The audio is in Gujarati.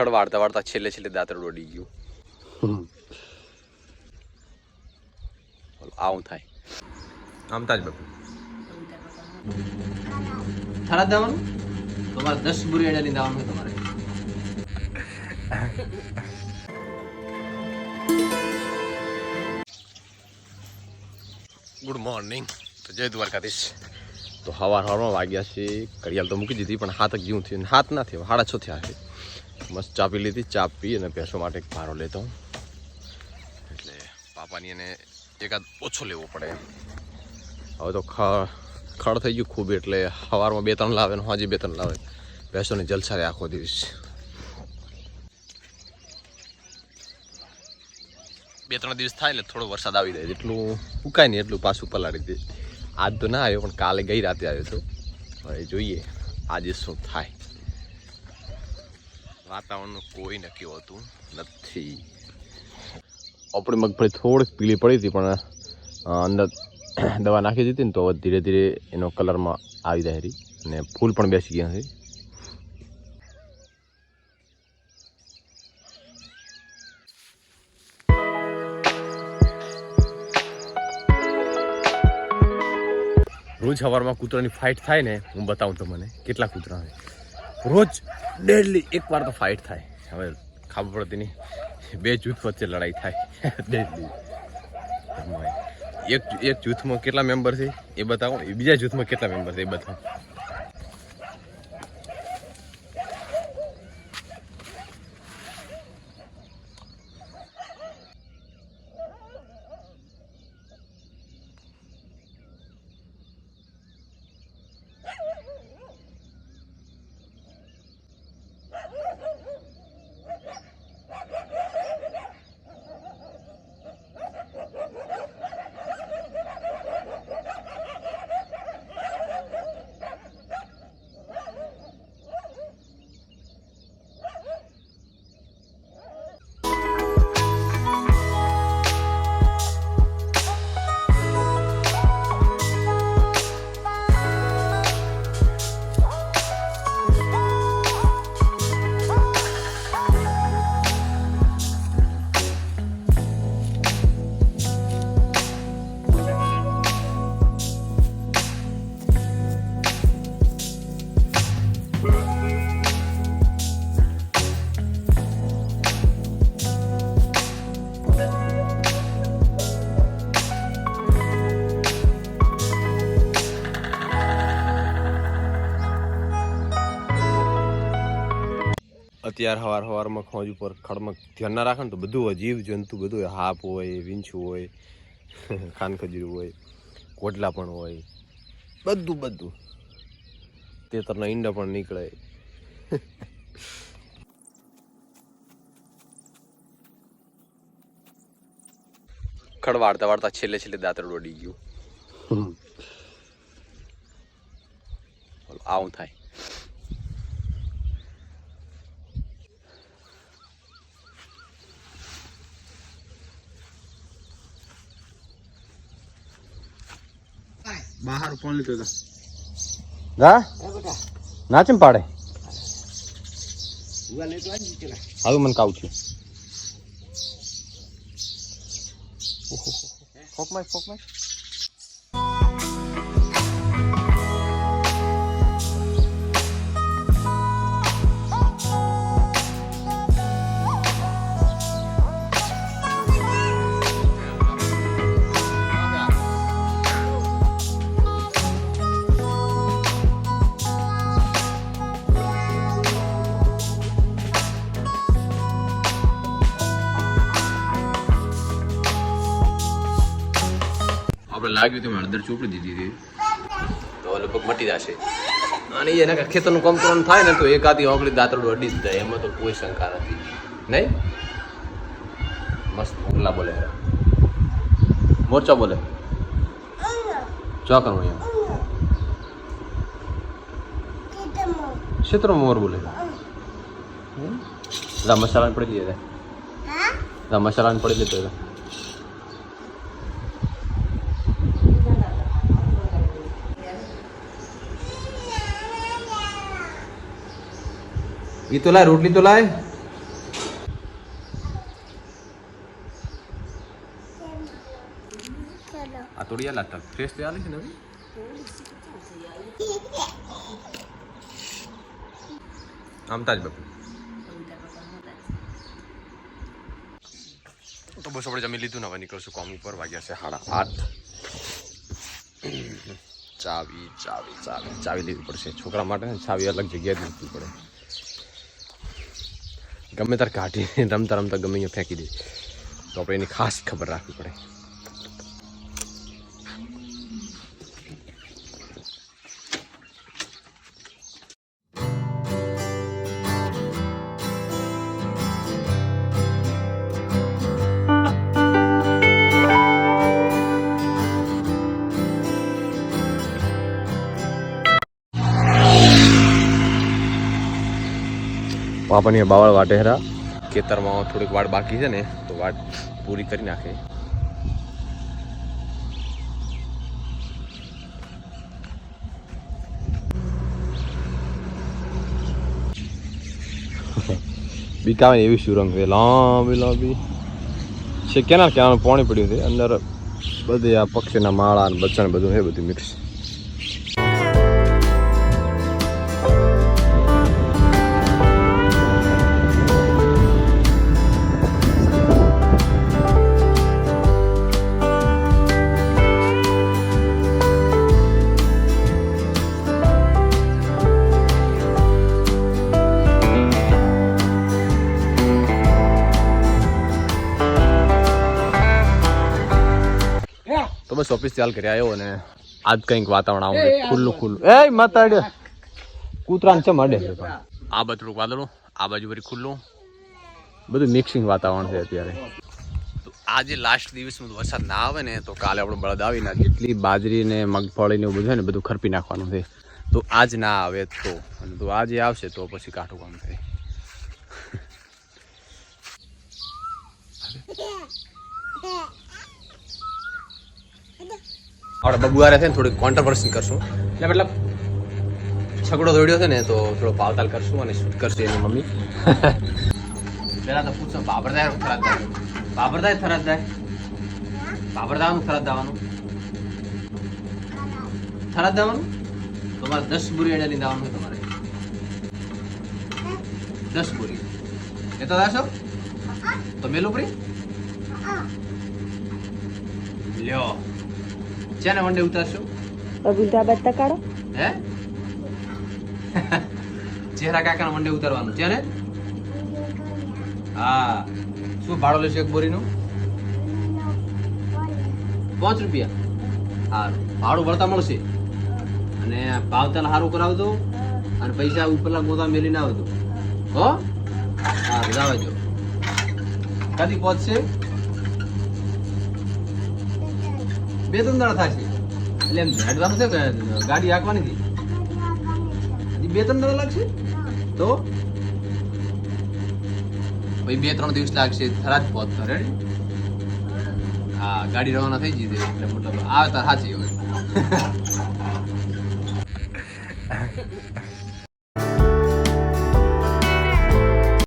ખડવાડતા વાળતા છેલ્લે છેલ્લે દાંતરડું અડી ગયું. આવું થાય આમ તાજ બાપુ થાળા દાવાનું તમારે 10 બુરિયાણા લઈને આવવાનું તમારે. Good morning. તો જય દ્વારકાધીશ. તો સવારમાં વાગ્યા છે ઘડિયાળ તો મૂકી દીધી પણ હાથ જેવું થયું. હાથ ના થયો 6:30 થયા છે. મસ્ત ચા પી લીધી. ચા પી અને ભેંસો માટે એક ભારો લેતો હું એટલે પાપાની એને એકાદ ઓછો લેવો પડે. હવે તો ખડ થઈ ગયું ખૂબ એટલે સવારમાં 2-3 લાવે ને હાજી 2-3 લાવે. ભેંસોને જલસા રહે આખો દિવસ. 2-3 દિવસ થાય એટલે થોડો વરસાદ આવી જાય. જેટલું ઉકાય નહીં એટલું પાછું પલાળી દે. આજ તો ના આવ્યો પણ કાલે ગઈ રાતે આવ્યો હતો. હવે જોઈએ આજે શું થાય. વાતાવરણનું કોઈ નક્કી હોતું નથી. આપણી મગફળી થોડીક પીળી પડી હતી પણ અંદર દવા નાખી દીધી ને તો ધીરે ધીરે એનો કલરમાં આવી જાય રહી અને ફૂલ પણ બેસી ગયા છે. રોજ સવારમાં કૂતરાની ફાઇટ થાય ને હું બતાવું તમને કેટલા કૂતરા હોય. રોજ ડેલી એકવાર તો ફાઇટ થાય. હવે ખબર પડતી નહીં 2 જૂથ વચ્ચે લડાઈ થાય ડેલી. એક જૂથમાં કેટલા મેમ્બર છે એ બતાવો, બીજા જૂથમાં કેટલા મેમ્બર છે એ બતાવો. અત્યારે સવારમાં ખોજ ઉપર ખડમાં ધ્યાન ના રાખે ને તો બધું હોય, જીવ જંતુ બધું હોય. હાપ હોય, વીંછું હોય, ખાનખજૂર હોય, કોટલા પણ હોય, બધું તેતરના ઈંડા પણ નીકળે. ખડવાડતા વાળતા છેલ્લે છેલ્લે દાંતરડું અડી ગયું. આવું થાય. બહાર કોણ લીધો હતો? નાચમ પાડે હવે મને કાવ છું. ફોકમાં આપણે લાગ્યું કે મેં હળદર ચોપડી દીધી હતી તો લગભગ મટી જશે. અને એના ખેતરનું કામ કરવાનું થાય ને તો એકાદી ઓગળી દાંતરડું અડી જ જાય. એમાં તો કોઈ શંકા નથી. નહીં મસ્ત ઉગલા બોલે, મોરચા બોલે, ચા કરવું અહીંયા ક્ષેત્રમાં મોર બોલે. મસાલા પડી લે, મસાલા પડી લેતો. ये तो लाए रोटली तो लाए તોડી આલા ફ્રેશ તો આલી છે ને આમ તાજ બાપુ તો બસ આપણે જમી લીધું ને હવે નીકળશું કોમ ઉપર વાગ્યા છે 8:30 ચાવી લેવી પડશે છોકરા માટે ને ચાવી અલગ જગ્યાએ મૂકવી પડે ગમે તાર કાઢીને રમતા રમતા ગમે અહીંયા ફેંકી દે તો આપણે એની ખાસ ખબર રાખવી પડે પાપાની બાવળ વાટે હેરા ખેતરમાં થોડીક વાટ બાકી છે ને તો વાટ પૂરી કરી નાખે બીકાવે એવી સુરંગ છે લાંબી છે કેનાલ પાણી પડ્યું છે અંદર બધે આ પક્ષીના માળા અને બચ્ચા બધું છે બધું મિક્સ તો બસ ઓફિસ ચાલ કરી આવ્યો અને આજ કંઈક વાતાવરણ આવું ખુલ્લું એ માતાડ કૂતરાને છે મળે આ બધું વાદળું આ બાજુ વળી ખુલ્લું બધું મિક્સિંગ વાતાવરણ છે અત્યારે તો આજે લાસ્ટ દિવસમાં વરસાદ ના આવે ને તો કાલે આપણું બળદ આવીને જેટલી બાજરી ને મગફળી ને એવું બધું છે ને બધું ખરપી નાખવાનું છે તો આજ ના આવે તો અને તો આજે આવશે તો પછી કાઠું કામ થાય આપણે બબુઆરે છે ને થોડીક કોન્ટ્રોવર્સી કરશું એટલે મતલબ છગડો દોડ્યો છે ને તો થોડો ભાવતાલ કરશું અને શૂટ કરશે એની મમ્મી પેલા તો પૂછો બાબરદાય થરાદ બાબરદાવાનું થરાદ દાવાનું તમારે 10 બોરી એડા લઈને આવવાનું તમારે 10 બોરી એ તો દાશો તો મેલું પડી લ્યો ચેને વંડે ઉતારશો બબુલતા બત્તા કાઢો હે ચહેરા કાકાના વંડે ઉતારવાનું છે ને હા શું ભાડો લેશે એક બોરીનું 5 રૂપિયા હા ભાડું ભરતા મળશે અને ભાવતાલ સારું કરાવજો અને પૈસા ઉપરલા ગોદા મેલીને આવજો હો હા જાવજો કદી પહોંચશે 2-3 દાડા થશે એટલે એમ હેડવાનું છે કે ગાડી હાંકવાની હતી 2-3 દાડા લાગશે તો ભાઈ 2-3 દિવસ લાગશે થરાદ પહોંચતો રેડી હા ગાડી રવાના થઈ જઈ એટલે મતલબ આવે તાર સાચી હોય